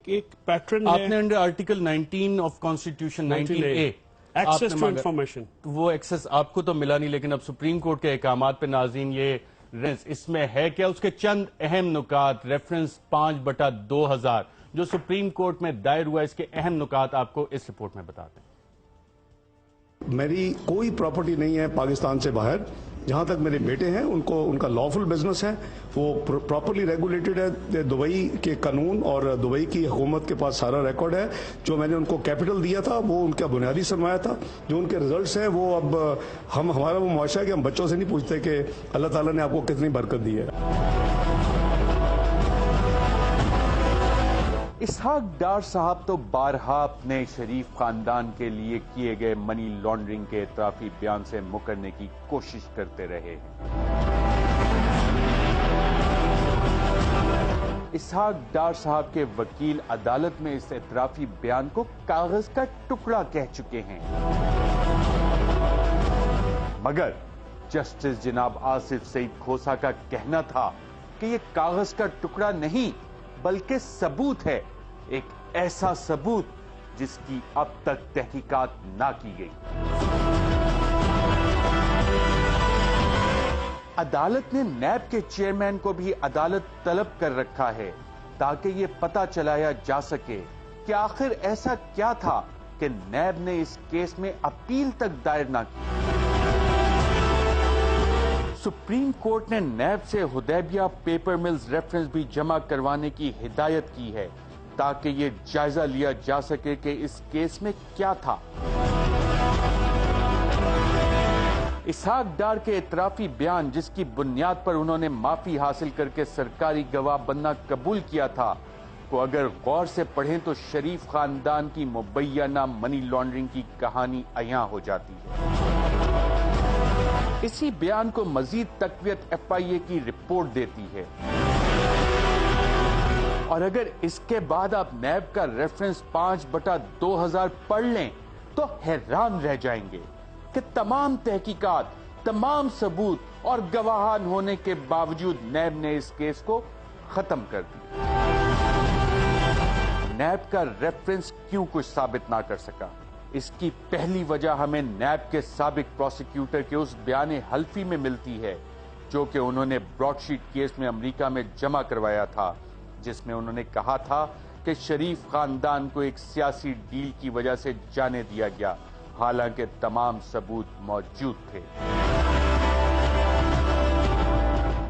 ایک پیٹرن آپ نے under article 19 of constitution 19A access to information, وہ ایکسس آپ کو تو ملا نہیں، لیکن اب سپریم کورٹ کے احکامات پہ ناظرین یہ اس میں ہے کیا؟ اس کے چند اہم نکات، ریفرنس 5/2000 جو سپریم کورٹ میں دائر ہوا، اس کے اہم نکات آپ کو اس رپورٹ میں بتاتے ہیں۔ میری کوئی پراپرٹی نہیں ہے پاکستان سے باہر، جہاں تک میرے بیٹے ہیں ان کا لافل بزنس ہے، وہ پراپرلی ریگولیٹڈ ہے، دبئی کے قانون اور دبئی کی حکومت کے پاس سارا ریکارڈ ہے۔ جو میں نے ان کو کیپٹل دیا تھا وہ ان کا بنیادی سرمایہ تھا، جو ان کے ریزلٹس ہیں وہ اب ہمارا وہ معاشرہ ہے کہ ہم بچوں سے نہیں پوچھتے کہ اللہ تعالیٰ نے آپ کو کتنی برکت دی ہے۔ اسحاق ڈار صاحب تو بارہا اپنے شریف خاندان کے لیے کیے گئے منی لانڈرنگ کے اعترافی بیان سے مکرنے کی کوشش کرتے رہے ہیں۔ اسحاق ڈار صاحب کے وکیل عدالت میں اس اعترافی بیان کو کاغذ کا ٹکڑا کہہ چکے ہیں، مگر جسٹس جناب آصف سعید کھوسا کا کہنا تھا کہ یہ کاغذ کا ٹکڑا نہیں بلکہ ثبوت ہے، ایک ایسا ثبوت جس کی اب تک تحقیقات نہ کی گئی۔ عدالت نے نیب کے چیئرمین کو بھی عدالت طلب کر رکھا ہے تاکہ یہ پتہ چلایا جا سکے کہ آخر ایسا کیا تھا کہ نیب نے اس کیس میں اپیل تک دائر نہ کی۔ سپریم کورٹ نے نیب سے حدیبیہ پیپر ملز ریفرنس بھی جمع کروانے کی ہدایت کی ہے تاکہ یہ جائزہ لیا جا سکے کہ اس کیس میں کیا تھا۔ اسحاق ڈار کے اعترافی بیان، جس کی بنیاد پر انہوں نے معافی حاصل کر کے سرکاری گواہ بننا قبول کیا تھا، کو اگر غور سے پڑھیں تو شریف خاندان کی مبینہ منی لانڈرنگ کی کہانی عیاں ہو جاتی ہے۔ اسی بیان کو مزید تقویت FIA کی رپورٹ دیتی ہے، اور اگر اس کے بعد آپ نیب کا ریفرنس 5/2000 پڑھ لیں تو حیران رہ جائیں گے کہ تمام تحقیقات، تمام ثبوت اور گواہان ہونے کے باوجود نیب نے اس کیس کو ختم کر دیا۔ نیب کا ریفرنس کیوں کچھ ثابت نہ کر سکا؟ اس کی پہلی وجہ ہمیں نیب کے سابق پروسیکیوٹر کے اس بیان حلفی میں ملتی ہے جو کہ انہوں نے براڈ شیٹ کیس میں امریکہ میں جمع کروایا تھا، جس میں انہوں نے کہا تھا کہ شریف خاندان کو ایک سیاسی ڈیل کی وجہ سے جانے دیا گیا، حالانکہ تمام ثبوت موجود تھے۔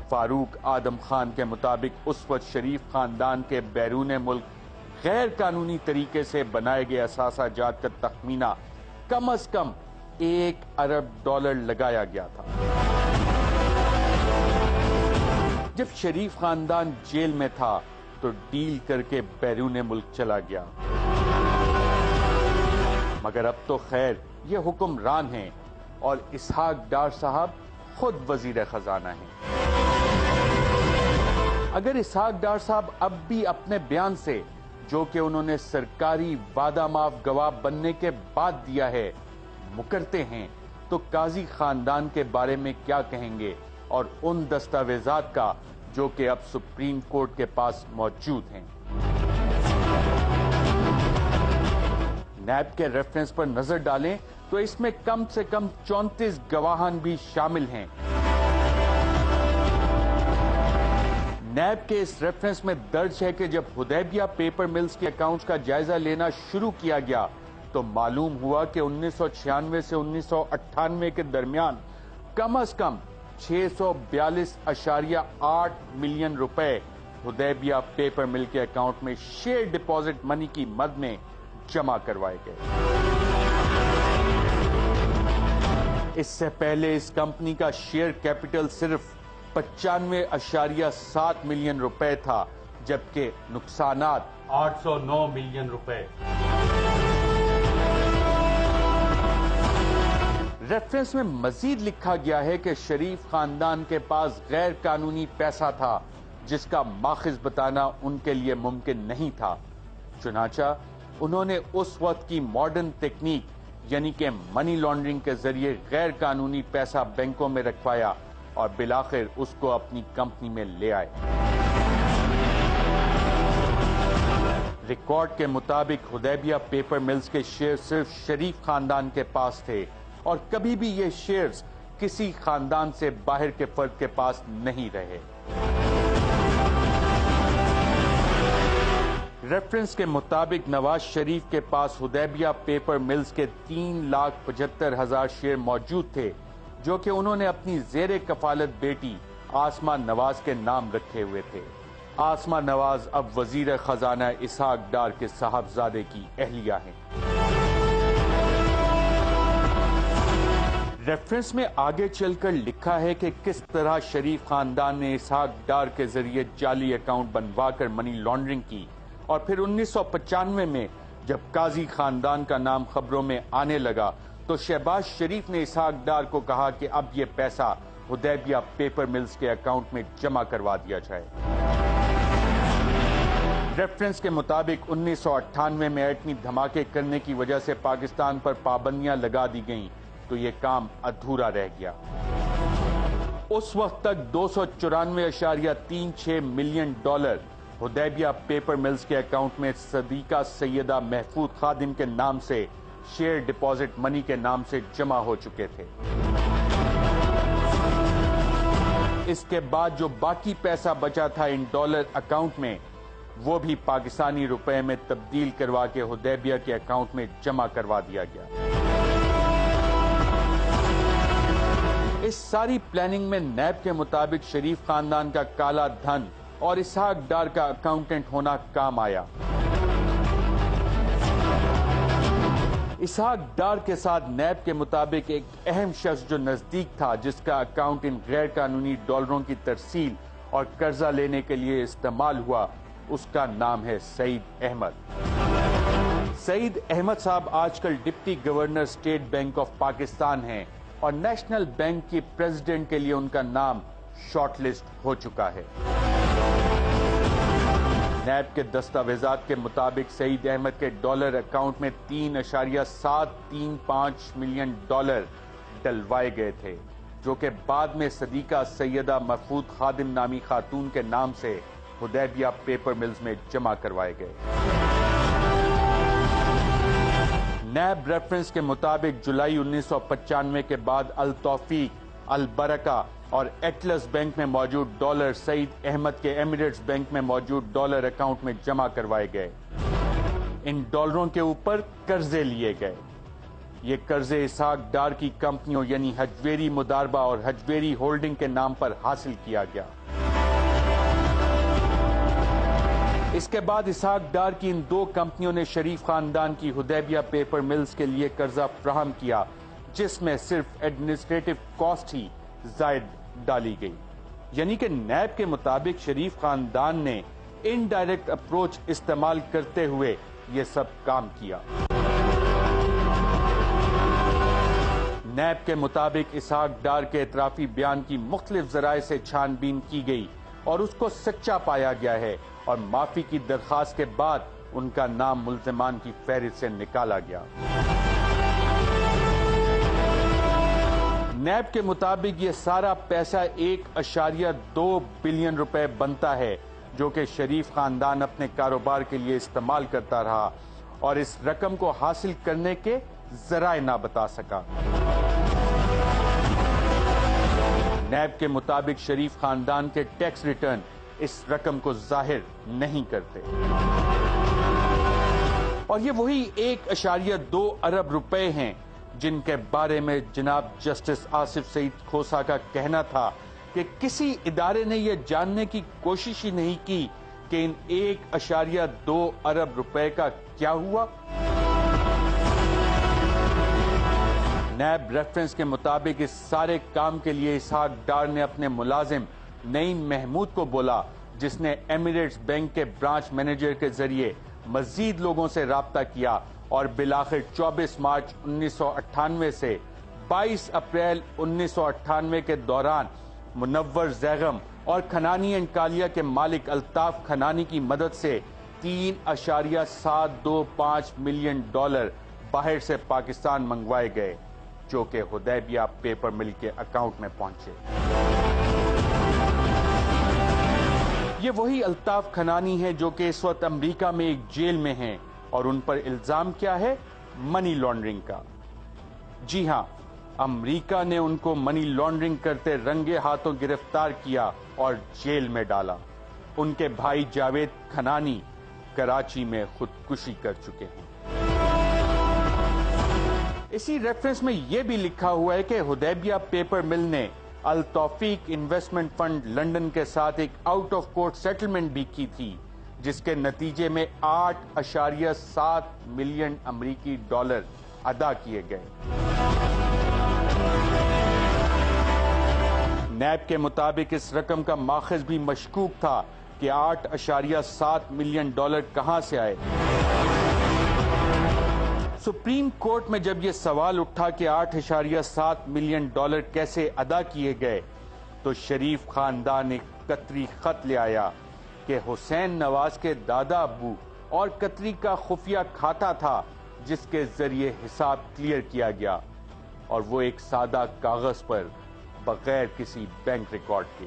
فاروق آدم خان کے مطابق اس وقت شریف خاندان کے بیرون ملک غیر قانونی طریقے سے بنائے گئے اثاثہ جات کا تخمینہ کم از کم $1 ارب لگایا گیا تھا۔ جب شریف خاندان جیل میں تھا تو ڈیل کر کے بیرون ملک چلا گیا، مگر اب تو خیر یہ حکمران ہیں اور اسحاق ڈار صاحب خود وزیر خزانہ ہیں۔ اگر اسحاق ڈار صاحب اب بھی اپنے بیان سے، جو کہ انہوں نے سرکاری وعدہ معاف گواہ بننے کے بعد دیا ہے، مکرتے ہیں تو قاضی خاندان کے بارے میں کیا کہیں گے، اور ان دستاویزات کا جو کہ اب سپریم کورٹ کے پاس موجود ہیں۔ نیب کے ریفرنس پر نظر ڈالیں تو اس میں کم سے کم 34 گواہان بھی شامل ہیں۔ نیب کے اس ریفرنس میں درج ہے کہ جب حدیبیہ پیپر ملز کے اکاؤنٹس کا جائزہ لینا شروع کیا گیا تو معلوم ہوا کہ 1996 سے 1998 کے درمیان کم از کم 642.8 ملین روپے حدیبیہ پیپر مل کے اکاؤنٹ میں شیئر ڈپازٹ منی کی مد میں جمع کروائے گئے۔ اس سے پہلے اس کمپنی کا شیئر کیپٹل صرف 95.7 ملین روپے تھا، جبکہ نقصانات 809 ملین روپے۔ ریفرنس میں مزید لکھا گیا ہے کہ شریف خاندان کے پاس غیر قانونی پیسہ تھا جس کا ماخذ بتانا ان کے لیے ممکن نہیں تھا، چنانچہ انہوں نے اس وقت کی ماڈرن تکنیک یعنی کہ منی لانڈرنگ کے ذریعے غیر قانونی پیسہ بینکوں میں رکھوایا اور بالآخر اس کو اپنی کمپنی میں لے آئے۔ ریکارڈ کے مطابق حدیبیہ پیپر ملز کے شیئر صرف شریف خاندان کے پاس تھے اور کبھی بھی یہ شیئرز کسی خاندان سے باہر کے فرد کے پاس نہیں رہے۔ ریفرنس کے مطابق نواز شریف کے پاس حدیبیہ پیپر ملز کے 3,75,000 شیئر موجود تھے جو کہ انہوں نے اپنی زیر کفالت بیٹی آسمہ نواز کے نام رکھے ہوئے تھے۔ آسمہ نواز اب وزیر خزانہ اسحاق ڈار کے صاحبزادے کی اہلیہ ہیں۔ ریفرنس میں آگے چل کر لکھا ہے کہ کس طرح شریف خاندان نے اسحاق ڈار کے ذریعے جعلی اکاؤنٹ بنوا کر منی لانڈرنگ کی اور پھر 1995 میں جب قاضی خاندان کا نام خبروں میں آنے لگا تو شہباز شریف نے اسحاق ڈار کو کہا کہ اب یہ پیسہ حدیبیہ پیپر ملز کے اکاؤنٹ میں جمع کروا دیا جائے۔ ریفرنس کے مطابق 1998 میں ایٹمی دھماکے کرنے کی وجہ سے پاکستان پر پابندیاں لگا دی گئیں تو یہ کام ادھورا رہ گیا۔ اس وقت تک $294.36 ملین حدیبیہ پیپر ملز کے اکاؤنٹ میں صدیقہ سیدہ محفوظ خادم کے نام سے شیئر ڈپازٹ منی کے نام سے جمع ہو چکے تھے۔ اس کے بعد جو باقی پیسہ بچا تھا ان ڈالر اکاؤنٹ میں وہ بھی پاکستانی روپے میں تبدیل کروا کے حدیبیہ کے اکاؤنٹ میں جمع کروا دیا گیا۔ اس ساری پلاننگ میں نیب کے مطابق شریف خاندان کا کالا دھن اور اسحاق ڈار کا اکاؤنٹنٹ ہونا کام آیا۔ اسحاق ڈار کے ساتھ نیب کے مطابق ایک اہم شخص جو نزدیک تھا جس کا اکاؤنٹ ان غیر قانونی ڈالروں کی ترسیل اور قرضہ لینے کے لیے استعمال ہوا، اس کا نام ہے سعید احمد۔ سعید احمد صاحب آج کل deputy governor state bank of Pakistan ہیں اور نیشنل بینک کی پریزیڈنٹ کے لیے ان کا نام شارٹ لسٹ ہو چکا ہے۔ نیب کے دستاویزات کے مطابق سعید احمد کے ڈالر اکاؤنٹ میں $3.735 ملین ڈلوائے گئے تھے جو کہ بعد میں صدیقہ سیدہ محفوظ خادم نامی خاتون کے نام سے حدیبیہ پیپر ملز میں جمع کروائے گئے۔ نیب ریفرنس کے مطابق جولائی 1995 کے بعد التوفیق، البرکہ اور ایٹلس بینک میں موجود ڈالر سعید احمد کے ایمریٹس بینک میں موجود ڈالر اکاؤنٹ میں جمع کروائے گئے۔ ان ڈالروں کے اوپر قرضے لیے گئے۔ یہ قرضے اسحاق ڈار کی کمپنیوں یعنی حجویری مداربہ اور حجویری ہولڈنگ کے نام پر حاصل کیا گیا۔ اس کے بعد اسحاق ڈار کی ان دو کمپنیوں نے شریف خاندان کی حدیبیہ پیپر ملز کے لیے قرضہ فراہم کیا جس میں صرف ایڈمنسٹریٹو کاسٹ ہی زائد ڈالی گئی، یعنی کہ نیب کے مطابق شریف خاندان نے انڈائریکٹ اپروچ استعمال کرتے ہوئے یہ سب کام کیا۔ نیب کے مطابق اسحاق ڈار کے اعترافی بیان کی مختلف ذرائع سے چھان بین کی گئی اور اس کو سچا پایا گیا ہے اور معافی کی درخواست کے بعد ان کا نام ملزمان کی فہرست سے نکالا گیا۔ نیب کے مطابق یہ سارا پیسہ $1.2 بلین بنتا ہے جو کہ شریف خاندان اپنے کاروبار کے لیے استعمال کرتا رہا اور اس رقم کو حاصل کرنے کے ذرائع نہ بتا سکا۔ نیب کے مطابق شریف خاندان کے ٹیکس ریٹرن اس رقم کو ظاہر نہیں کرتے اور یہ وہی $1.2 ارب ہیں جن کے بارے میں جناب جسٹس آصف سعید کھوسا کا کہنا تھا کہ کسی ادارے نے یہ جاننے کی کوشش ہی نہیں کی کہ ان $1.2 ارب کا کیا ہوا۔ نیب ریفرنس کے مطابق اس سارے کام کے لیے اسحاق ڈار نے اپنے ملازم نعیم محمود کو بولا جس نے ایمریٹس بینک کے برانچ مینیجر کے ذریعے مزید لوگوں سے رابطہ کیا اور بالآخر 24 مارچ 1998 سے 22 اپریل 1998 کے دوران منور زیغم اور کھنانی اینڈ کالیا کے مالک الطاف کھنانی کی مدد سے $3.725 ملین باہر سے پاکستان منگوائے گئے جو کہ حدیبیہ پیپر مل کے اکاؤنٹ میں پہنچے۔ یہ وہی الطاف کھنانی ہیں جو کہ اس وقت امریکہ میں ایک جیل میں ہیں، اور ان پر الزام کیا ہے؟ منی لانڈرنگ کا۔ جی ہاں، امریکہ نے ان کو منی لانڈرنگ کرتے رنگے ہاتھوں گرفتار کیا اور جیل میں ڈالا۔ ان کے بھائی جاوید کھنانی کراچی میں خودکشی کر چکے ہیں۔ اسی ریفرنس میں یہ بھی لکھا ہوا ہے کہ حدیبیہ پیپر مل نے التوفیق انویسٹمنٹ فنڈ لنڈن کے ساتھ ایک آؤٹ آف کورٹ سیٹلمنٹ بھی کی تھی، جس کے نتیجے میں 8.7 ملین امریکی ڈالر ادا کیے گئے۔ نیب کے مطابق اس رقم کا ماخذ بھی مشکوک تھا کہ 8.7 ملین ڈالر کہاں سے آئے۔ سپریم کورٹ میں جب یہ سوال اٹھا کہ 8.7 ملین ڈالر کیسے ادا کیے گئے، تو شریف خاندان ایک قطری خط لے آیا کہ حسین نواز کے دادا ابو اور قطری کا خفیہ کھاتا تھا جس کے ذریعے حساب کلیئر کیا گیا، اور وہ ایک سادہ کاغذ پر بغیر کسی بینک ریکارڈ کے۔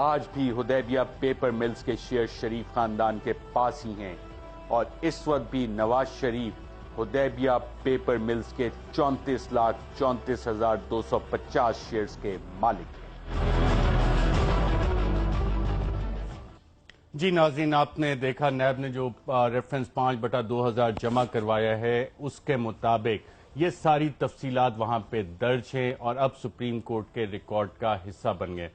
آج بھی حدیبیہ پیپر ملز کے شیئر شریف خاندان کے پاس ہی ہیں، اور اس وقت بھی نواز شریف حدیبیہ پیپر ملز کے 34,34,250 شیئرز کے مالک ہیں۔ جی ناظرین، آپ نے دیکھا نیب نے جو ریفرنس 5/2000 جمع کروایا ہے، اس کے مطابق یہ ساری تفصیلات وہاں پہ درج ہیں اور اب سپریم کورٹ کے ریکارڈ کا حصہ بن گئے۔